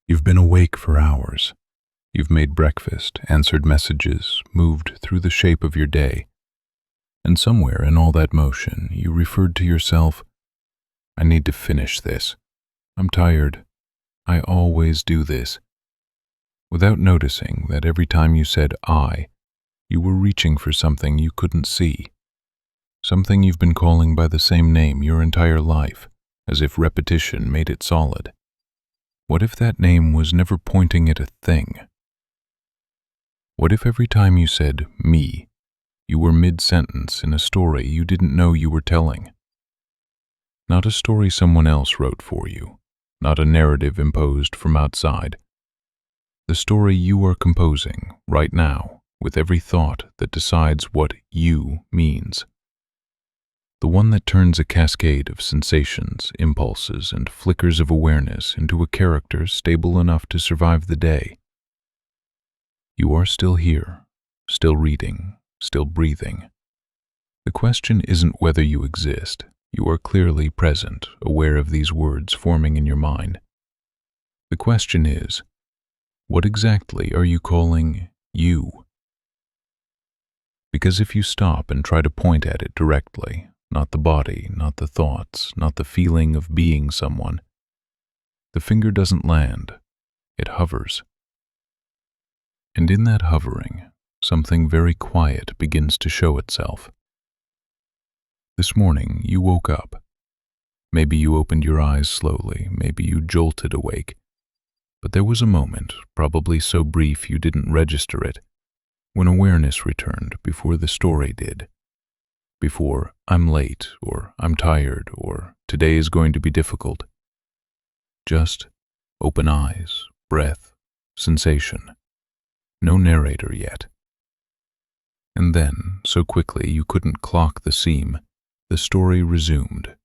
You've been awake for hours. You've made breakfast, answered messages, moved through the shape of your day. And somewhere in all that motion, you referred to yourself, I need to finish this. I'm tired. I always do this. Without noticing that every time you said I, you were reaching for something you couldn't see. Something you've been calling by the same name your entire life, as if repetition made it solid. What if that name was never pointing at a thing? What if every time you said me, you were mid-sentence in a story you didn't know you were telling? Not a story someone else wrote for you, not a narrative imposed from outside. The story you are composing right now with every thought that decides what you means. The one that turns a cascade of sensations, impulses, and flickers of awareness into a character stable enough to survive the day. You are still here, still reading, still breathing. The question isn't whether you exist. You are clearly present, aware of these words forming in your mind. The question is, what exactly are you calling you? Because if you stop and try to point at it directly, not the body, not the thoughts, not the feeling of being someone, the finger doesn't land, it hovers. And in that hovering, something very quiet begins to show itself. This morning, you woke up. Maybe you opened your eyes slowly, maybe you jolted awake. But there was a moment, probably so brief you didn't register it, when awareness returned before the story did. Before I'm late, or I'm tired, or today is going to be difficult. Just open eyes, breath, sensation. No narrator yet. And then, so quickly you couldn't clock the seam, the story resumed.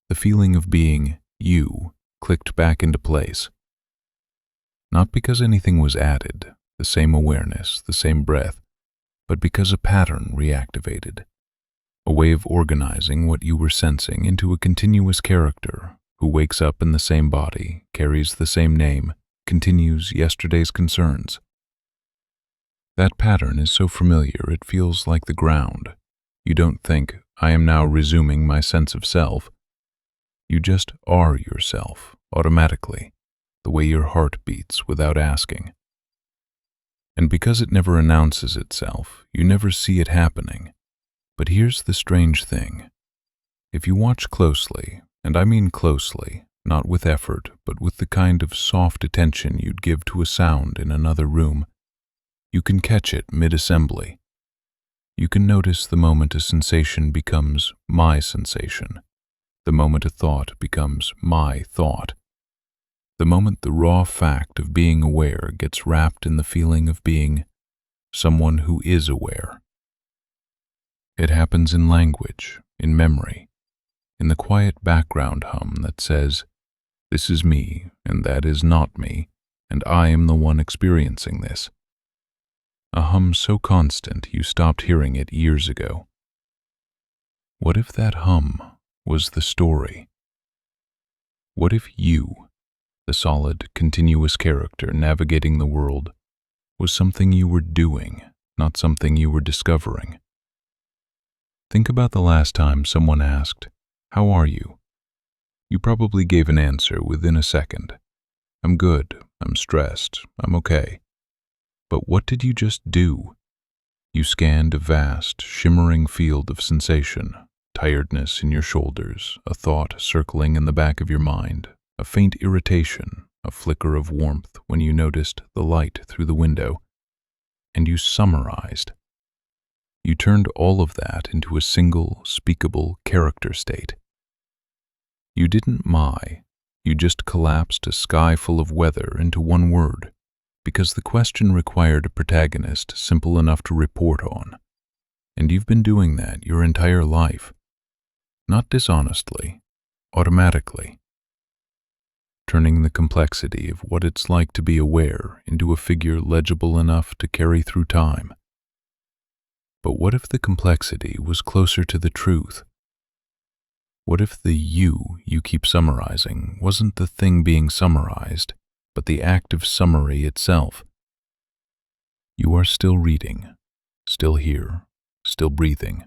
The feeling of being you clicked back into place. Not because anything was added, the same awareness, the same breath, but because a pattern reactivated. A way of organizing what you were sensing into a continuous character who wakes up in the same body, carries the same name, continues yesterday's concerns. That pattern is so familiar it feels like the ground. You don't think, I am now resuming my sense of self. You just are yourself, automatically, the way your heart beats without asking. And because it never announces itself, you never see it happening. But here's the strange thing. If you watch closely, and I mean closely, not with effort, but with the kind of soft attention you'd give to a sound in another room, you can catch it mid-assembly. You can notice the moment a sensation becomes my sensation, the moment a thought becomes my thought, the moment the raw fact of being aware gets wrapped in the feeling of being someone who is aware. It happens in language, in memory, in the quiet background hum that says, this is me and that is not me, and I am the one experiencing this. A hum so constant you stopped hearing it years ago. What if that hum was the story? What if you, the solid, continuous character navigating the world, was something you were doing, not something you were discovering? Think about the last time someone asked, how are you? You probably gave an answer within a second. I'm good, I'm stressed, I'm okay. But what did you just do? You scanned a vast, shimmering field of sensation, tiredness in your shoulders, a thought circling in the back of your mind, a faint irritation, a flicker of warmth when you noticed the light through the window, and you summarized. You turned all of that into a single, speakable character state. You didn't you just collapsed a sky full of weather into one word, because the question required a protagonist simple enough to report on. And you've been doing that your entire life. Not dishonestly, automatically. Turning the complexity of what it's like to be aware into a figure legible enough to carry through time. But what if the complexity was closer to the truth? What if the you keep summarizing wasn't the thing being summarized, but the active summary itself. You are still reading, still here, still breathing.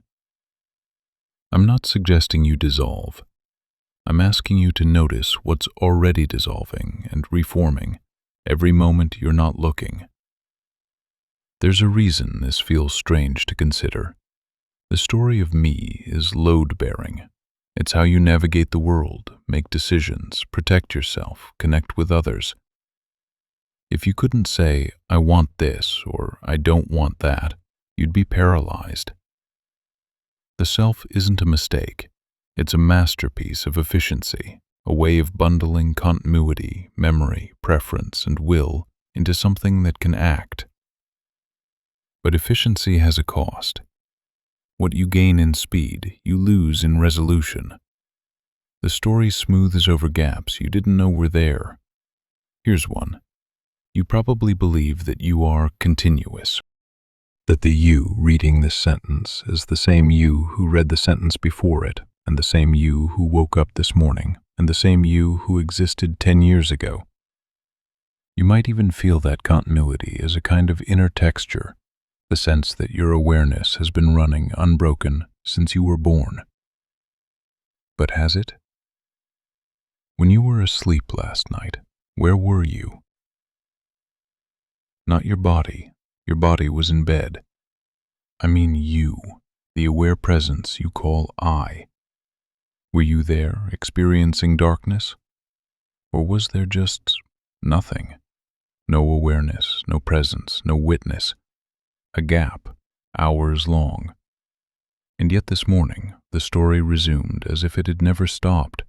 I'm not suggesting you dissolve. I'm asking you to notice what's already dissolving and reforming every moment you're not looking. There's a reason this feels strange to consider. The story of me is load-bearing. It's how you navigate the world, make decisions, protect yourself, connect with others. If you couldn't say, I want this or I don't want that, you'd be paralyzed. The self isn't a mistake. It's a masterpiece of efficiency, a way of bundling continuity, memory, preference, and will into something that can act. But efficiency has a cost. What you gain in speed, you lose in resolution. The story smooths over gaps you didn't know were there. Here's one. You probably believe that you are continuous, that the you reading this sentence is the same you who read the sentence before it, and the same you who woke up this morning, and the same you who existed 10 years ago. You might even feel that continuity as a kind of inner texture, the sense that your awareness has been running unbroken since you were born. But has it? When you were asleep last night, where were you? Not your body. Your body was in bed. I mean you, the aware presence you call I. Were you there, experiencing darkness? Or was there just nothing? No awareness, no presence, no witness. A gap, hours long. And yet this morning, the story resumed as if it had never stopped.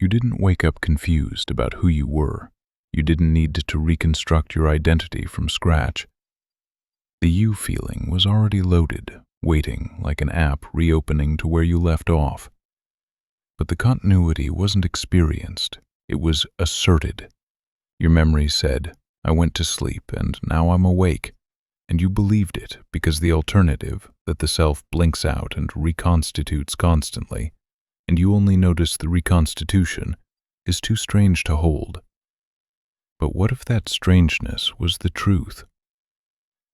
You didn't wake up confused about who you were. You didn't need to reconstruct your identity from scratch. The you feeling was already loaded, waiting like an app reopening to where you left off. But the continuity wasn't experienced, it was asserted. Your memory said, I went to sleep and now I'm awake. And you believed it because the alternative, that the self blinks out and reconstitutes constantly, and you only notice the reconstitution, is too strange to hold. But what if that strangeness was the truth?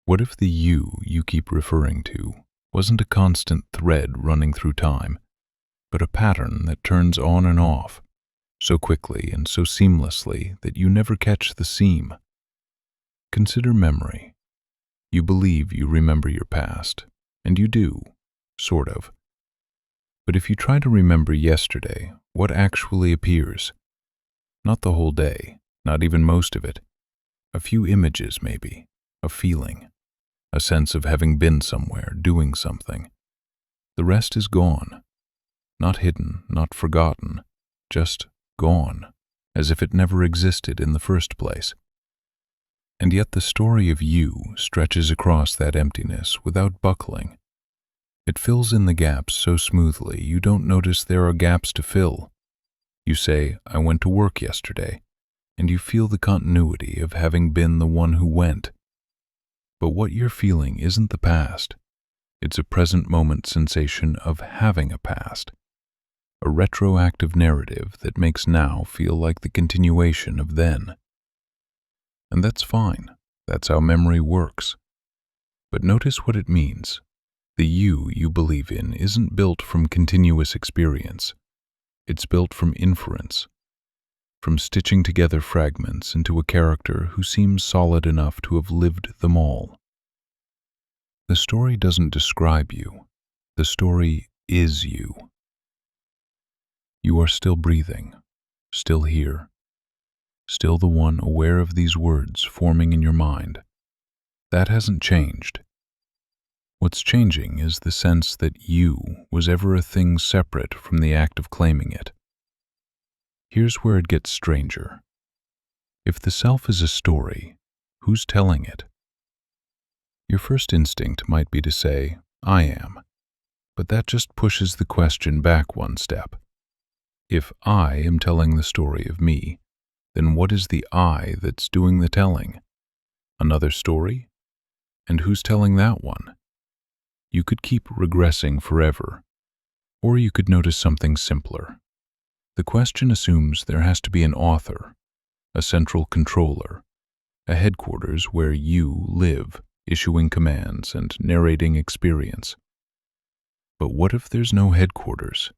What if the you keep referring to wasn't a constant thread running through time, but a pattern that turns on and off, so quickly and so seamlessly that you never catch the seam? Consider memory. You believe you remember your past, and you do, sort of. But if you try to remember yesterday, what actually appears? Not the whole day, not even most of it. A few images maybe, a feeling, a sense of having been somewhere, doing something. The rest is gone. Not hidden, not forgotten, just gone, as if it never existed in the first place. And yet the story of you stretches across that emptiness without buckling. It fills in the gaps so smoothly you don't notice there are gaps to fill. You say, I went to work yesterday, and you feel the continuity of having been the one who went. But what you're feeling isn't the past. It's a present moment sensation of having a past. A retroactive narrative that makes now feel like the continuation of then. And that's fine. That's how memory works. But notice what it means. The you believe in isn't built from continuous experience. It's built from inference, from stitching together fragments into a character who seems solid enough to have lived them all. The story doesn't describe you. The story is you. You are still breathing, still here. Still the one aware of these words forming in your mind. That hasn't changed. What's changing is the sense that you was ever a thing separate from the act of claiming it. Here's where it gets stranger. If the self is a story, who's telling it? Your first instinct might be to say, I am, but that just pushes the question back one step. If I am telling the story of me, then what is the I that's doing the telling? Another story? And who's telling that one? You could keep regressing forever, or you could notice something simpler. The question assumes there has to be an author, a central controller, a headquarters where you live, issuing commands and narrating experience. But what if there's no headquarters?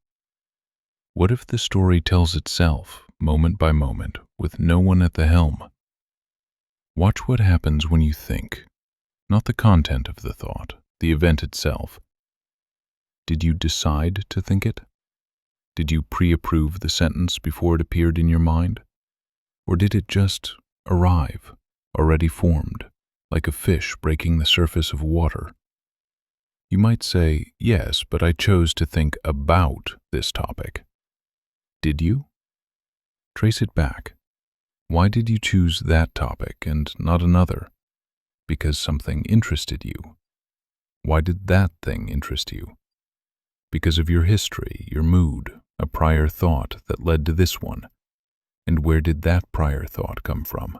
What if the story tells itself, moment by moment, with no one at the helm? Watch what happens when you think, not the content of the thought, the event itself. Did you decide to think it? Did you pre-approve the sentence before it appeared in your mind? Or did it just arrive, already formed, like a fish breaking the surface of water? You might say, yes, but I chose to think about this topic. Did you? Trace it back. Why did you choose that topic and not another? Because something interested you. Why did that thing interest you? Because of your history, your mood, a prior thought that led to this one. And where did that prior thought come from?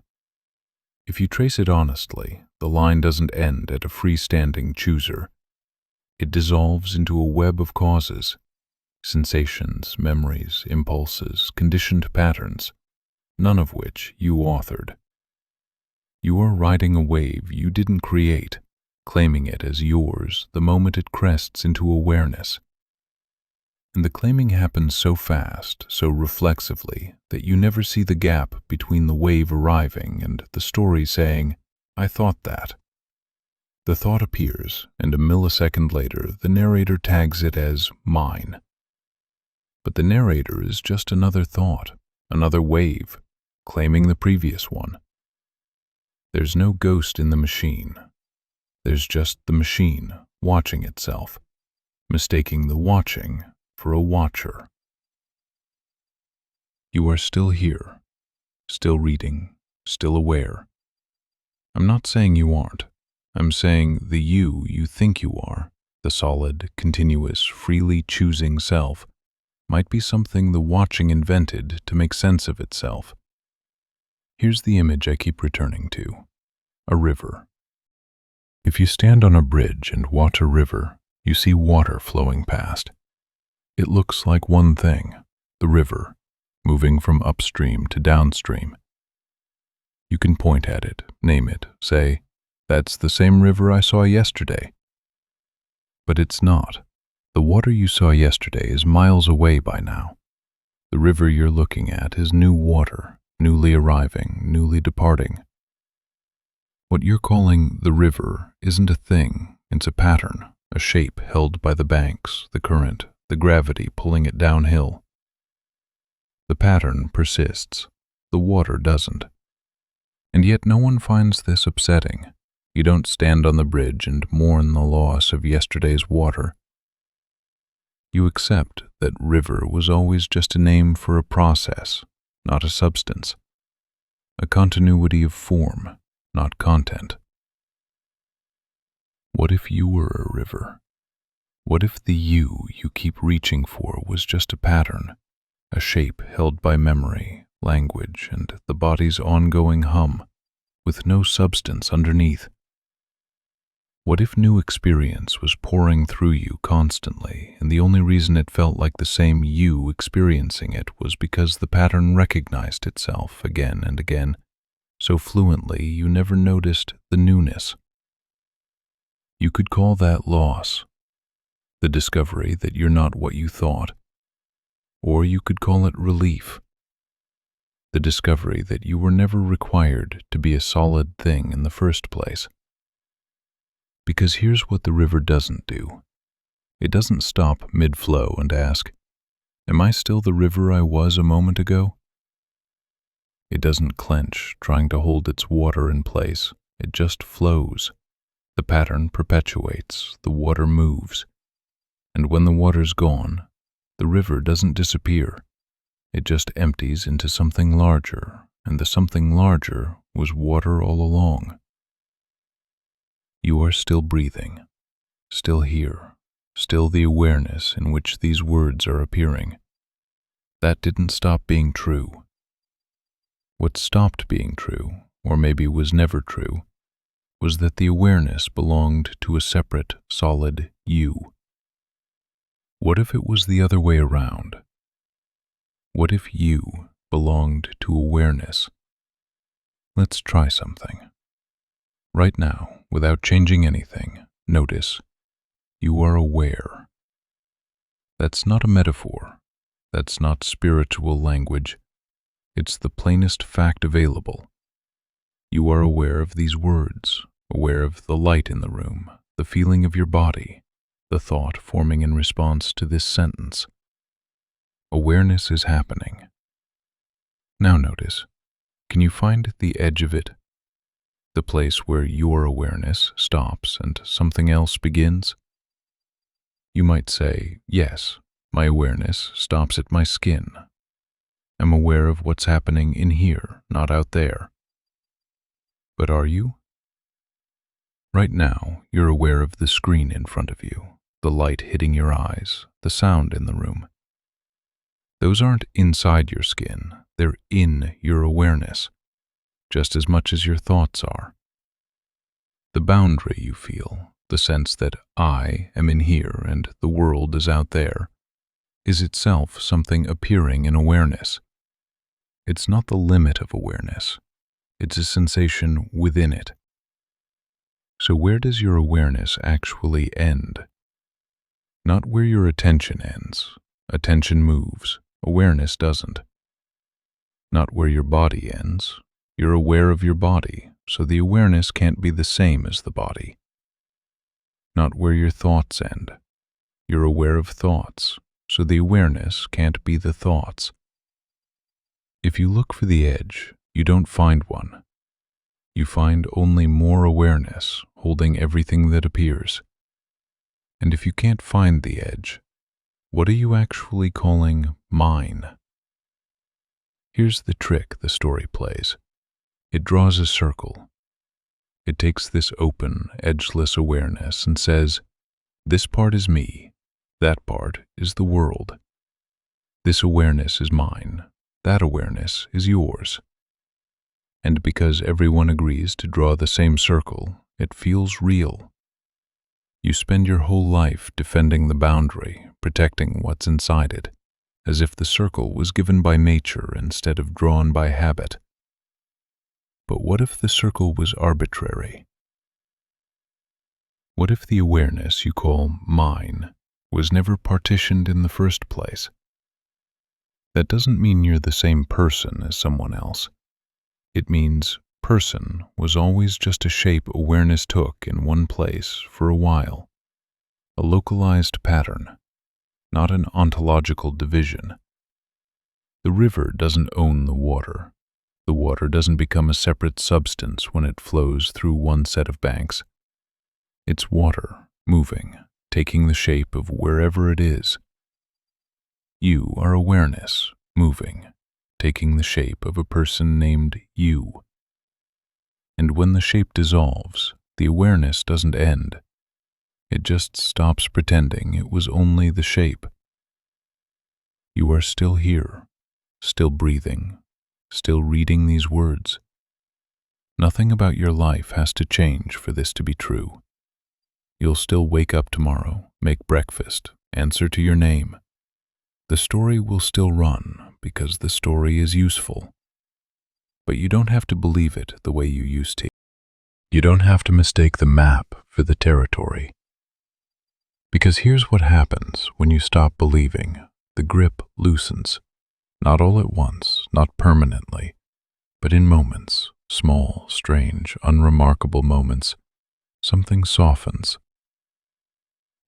If you trace it honestly, the line doesn't end at a freestanding chooser. It dissolves into a web of causes, sensations, memories, impulses, conditioned patterns, none of which you authored. You are riding a wave you didn't create, claiming it as yours the moment it crests into awareness. And the claiming happens so fast, so reflexively, that you never see the gap between the wave arriving and the story saying, I thought that. The thought appears, and a millisecond later the narrator tags it as mine. But the narrator is just another thought, another wave, claiming the previous one. There's no ghost in the machine. There's just the machine watching itself, mistaking the watching for a watcher. You are still here, still reading, still aware. I'm not saying you aren't. I'm saying the you think you are, the solid, continuous, freely choosing self, might be something the watching invented to make sense of itself. Here's the image I keep returning to: a river. If you stand on a bridge and watch a river, you see water flowing past. It looks like one thing, the river, moving from upstream to downstream. You can point at it, name it, say, that's the same river I saw yesterday. But it's not. The water you saw yesterday is miles away by now. The river you're looking at is new water, newly arriving, newly departing. What you're calling the river isn't a thing, it's a pattern, a shape held by the banks, the current, the gravity pulling it downhill. The pattern persists, the water doesn't. And yet no one finds this upsetting. You don't stand on the bridge and mourn the loss of yesterday's water. You accept that river was always just a name for a process, not a substance. A continuity of form, not content. What if you were a river? What if the you keep reaching for was just a pattern, a shape held by memory, language, and the body's ongoing hum, with no substance underneath? What if new experience was pouring through you constantly, and the only reason it felt like the same you experiencing it was because the pattern recognized itself again and again, so fluently you never noticed the newness? You could call that loss, the discovery that you're not what you thought. Or you could call it relief, the discovery that you were never required to be a solid thing in the first place. Because here's what the river doesn't do. It doesn't stop mid-flow and ask, am I still the river I was a moment ago? It doesn't clench, trying to hold its water in place. It just flows. The pattern perpetuates, the water moves. And when the water's gone, the river doesn't disappear. It just empties into something larger, and the something larger was water all along. You are still breathing, still here, still the awareness in which these words are appearing. That didn't stop being true. What stopped being true, or maybe was never true, was that the awareness belonged to a separate, solid you. What if it was the other way around? What if you belonged to awareness, Let's try something. Right now, without changing anything, notice you are aware. That's not a metaphor. That's not spiritual language. It's the plainest fact available. You are aware of these words, aware of the light in the room, the feeling of your body, the thought forming in response to this sentence. Awareness is happening. Now notice, can you find the edge of it? The place where your awareness stops and something else begins? You might say, yes, my awareness stops at my skin. I'm aware of what's happening in here, not out there. But are you? Right now, you're aware of the screen in front of you, the light hitting your eyes, the sound in the room. Those aren't inside your skin, they're in your awareness, just as much as your thoughts are. The boundary you feel, the sense that I am in here and the world is out there, is itself something appearing in awareness. It's not the limit of awareness, it's a sensation within it. So where does your awareness actually end? Not where your attention ends. Attention moves, awareness doesn't. Not where your body ends. You're aware of your body, so the awareness can't be the same as the body. Not where your thoughts end. You're aware of thoughts, so the awareness can't be the thoughts. If you look for the edge, you don't find one. You find only more awareness holding everything that appears. And if you can't find the edge, what are you actually calling mine? Here's the trick the story plays. It draws a circle. It takes this open, edgeless awareness and says, this part is me, that part is the world. This awareness is mine, that awareness is yours. And because everyone agrees to draw the same circle, it feels real. You spend your whole life defending the boundary, protecting what's inside it, as if the circle was given by nature instead of drawn by habit. But what if the circle was arbitrary? What if the awareness you call mine was never partitioned in the first place? That doesn't mean you're the same person as someone else. It means person was always just a shape awareness took in one place for a while, a localized pattern, not an ontological division. The river doesn't own the water. The water doesn't become a separate substance when it flows through one set of banks. It's water, moving, taking the shape of wherever it is. You are awareness, moving, taking the shape of a person named you. And when the shape dissolves, the awareness doesn't end. It just stops pretending it was only the shape. You are still here, still breathing, still reading these words. Nothing about your life has to change for this to be true. You'll still wake up tomorrow, make breakfast, answer to your name. The story will still run because the story is useful. But you don't have to believe it the way you used to. You don't have to mistake the map for the territory. Because here's what happens when you stop believing. The grip loosens. Not all at once, not permanently, but in moments, small, strange, unremarkable moments, something softens.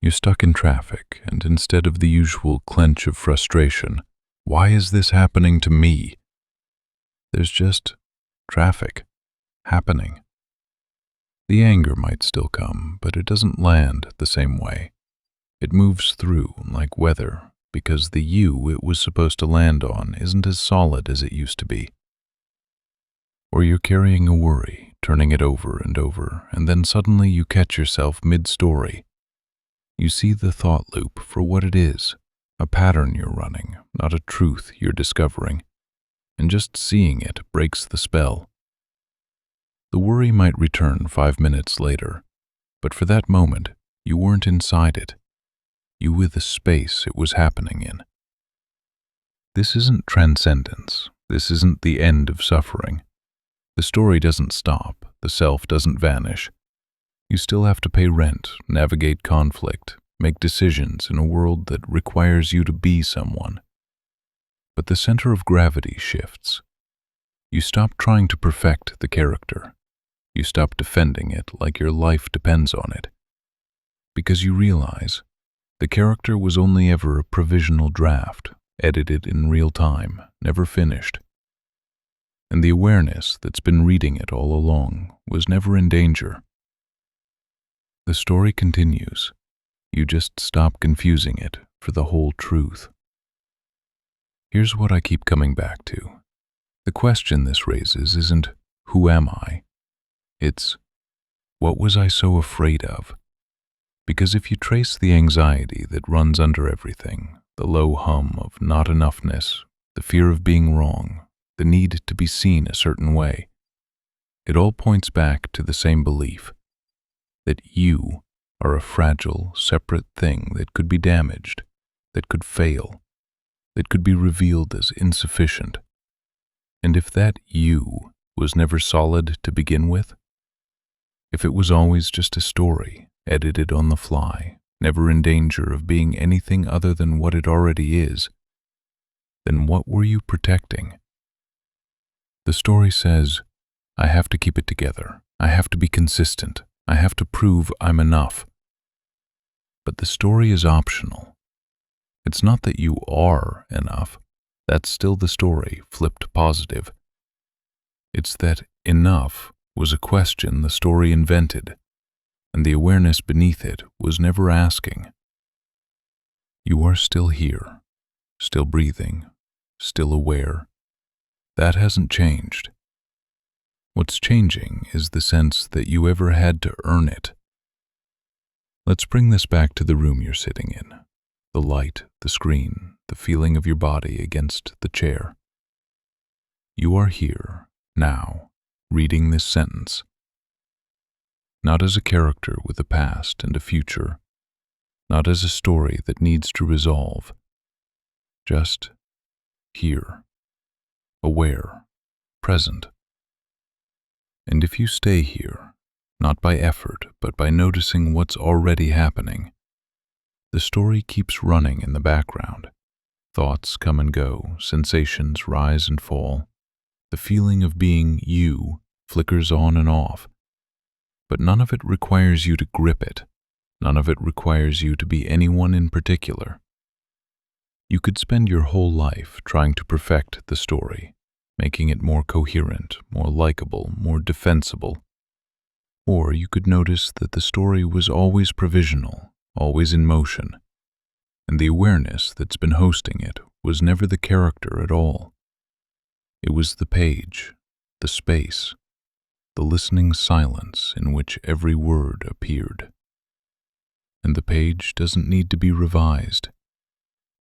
You're stuck in traffic, and instead of the usual clench of frustration, why is this happening to me? There's just traffic happening. The anger might still come, but it doesn't land the same way. It moves through like weather, because the you it was supposed to land on isn't as solid as it used to be. Or you're carrying a worry, turning it over, and then suddenly you catch yourself mid-story. You see the thought loop for what it is, a pattern you're running, not a truth you're discovering, and just seeing it breaks the spell. The worry might return 5 minutes later, but for that moment, you weren't inside it. You were the space it was happening in. This isn't transcendence. This isn't the end of suffering. The story doesn't stop, the self doesn't vanish. You still have to pay rent, navigate conflict, make decisions in a world that requires you to be someone. But the center of gravity shifts. You stop trying to perfect the character. You stop defending it like your life depends on it. Because you realize the character was only ever a provisional draft, edited in real time, never finished. And the awareness that's been reading it all along was never in danger. The story continues. You just stop confusing it for the whole truth. Here's what I keep coming back to. The question this raises isn't, who am I? It's, what was I so afraid of? Because if you trace the anxiety that runs under everything, the low hum of not enoughness, the fear of being wrong, the need to be seen a certain way, it all points back to the same belief, that you are a fragile, separate thing that could be damaged, that could fail, that could be revealed as insufficient. And if that you was never solid to begin with, if it was always just a story, edited on the fly, never in danger of being anything other than what it already is, then what were you protecting? The story says, I have to keep it together, I have to be consistent, I have to prove I'm enough. But the story is optional. It's not that you are enough. That's still the story, flipped positive. It's that enough was a question the story invented, and the awareness beneath it was never asking. You are still here, still breathing, still aware. That hasn't changed. What's changing is the sense that you ever had to earn it. Let's bring this back to the room you're sitting in. The light, the screen, the feeling of your body against the chair. You are here, now, reading this sentence. Not as a character with a past and a future, not as a story that needs to resolve. Just here, aware, present. And if you stay here, not by effort, but by noticing what's already happening, the story keeps running in the background. Thoughts come and go, sensations rise and fall. The feeling of being you flickers on and off. But none of it requires you to grip it. None of it requires you to be anyone in particular. You could spend your whole life trying to perfect the story, making it more coherent, more likable, more defensible. Or you could notice that the story was always provisional, always in motion, and the awareness that's been hosting it was never the character at all. It was the page, the space, the listening silence in which every word appeared. And the page doesn't need to be revised.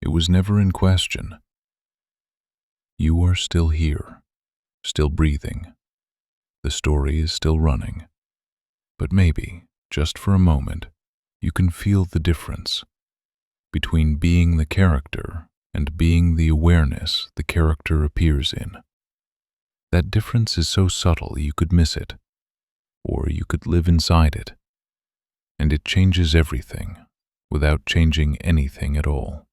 It was never in question. You are still here, still breathing. The story is still running. But maybe, just for a moment, you can feel the difference between being the character and being the awareness the character appears in. That difference is so subtle you could miss it, or you could live inside it, and it changes everything without changing anything at all.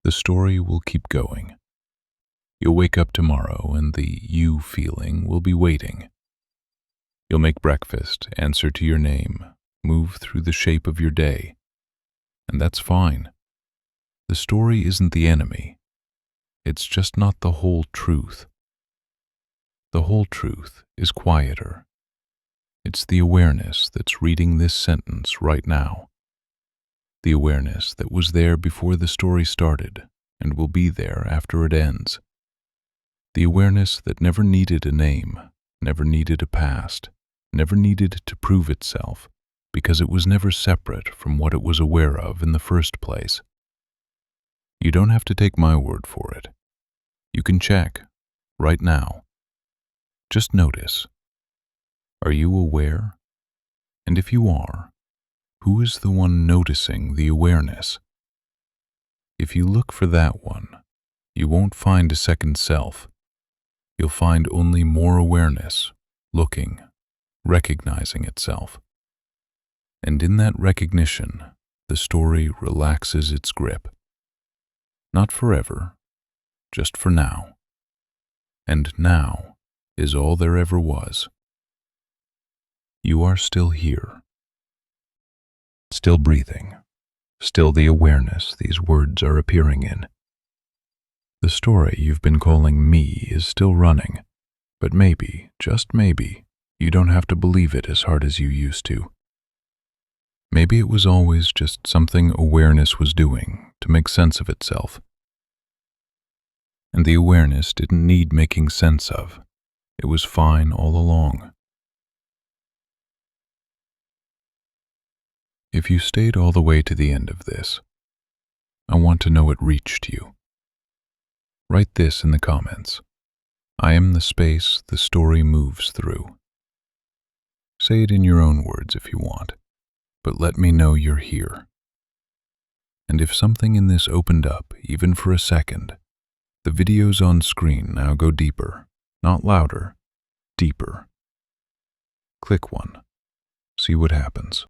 The story will keep going. You'll wake up tomorrow and the you feeling will be waiting. You'll make breakfast, answer to your name, move through the shape of your day. And that's fine. The story isn't the enemy. It's just not the whole truth. The whole truth is quieter. It's the awareness that's reading this sentence right now. The awareness that was there before the story started and will be there after it ends. The awareness that never needed a name, never needed a past, never needed to prove itself, because it was never separate from what it was aware of in the first place. You don't have to take my word for it. You can check, right now. Just notice. Are you aware? And if you are, who is the one noticing the awareness? If you look for that one, you won't find a second self. you'll find only more awareness, looking, recognizing itself. And in that recognition, the story relaxes its grip. Not forever, just for now. And now is all there ever was. You are still here. Still breathing. Still the awareness these words are appearing in. The story you've been calling me is still running, but maybe, just maybe, you don't have to believe it as hard as you used to. Maybe it was always just something awareness was doing to make sense of itself. And the awareness didn't need making sense of. It was fine all along. If you stayed all the way to the end of this, I want to know it reached you. Write this in the comments. I am the space the story moves through. Say it in your own words if you want, but let me know you're here. And if something in this opened up, even for a second, the videos on screen now go deeper, not louder, deeper. Click one. See what happens.